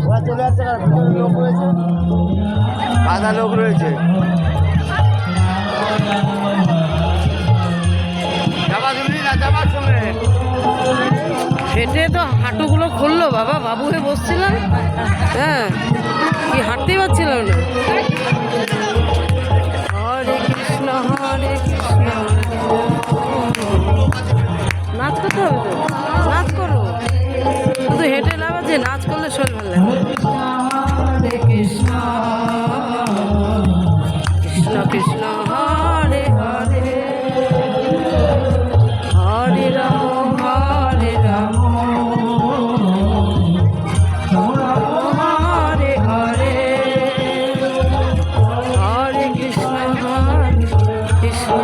ওরা চলে যাচ্ছে, ভিতরে লোক রয়েছে, আধা লোক রয়েছে। হেঁটে তো হাঁটুগুলো খুললো বাবা, বাবু হয়ে বসছিলাম, হ্যাঁ কি হাঁটতেই পারছিলাম না। হরে কৃষ্ণ হরে কৃষ্ণ, নাচ করতে হবে তো, নাচ করো, শুধু হেঁটে লাভ আছে, নাচ করলে শরীর ভালো লাগে। হরে কৃষ্ণ কৃষ্ণ কৃষ্ণ হরে হরে, হরে রাম হরে রাম, হরে হরে, হরে কৃষ্ণ কৃষ্ণ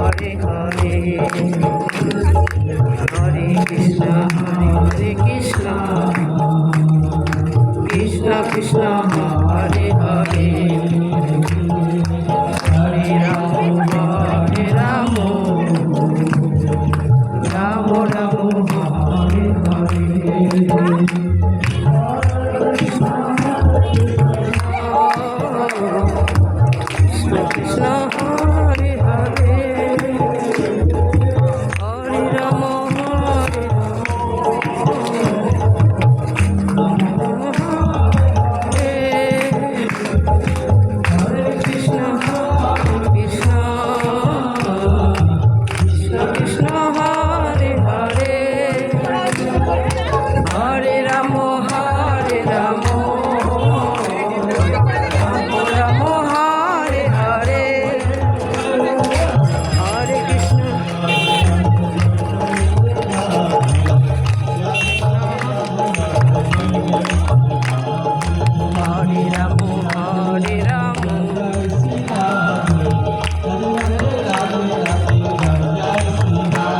हरे हरे, हरे कृष्ण हरे कृष्ण, कृष्ण कृष्ण हरे हरे।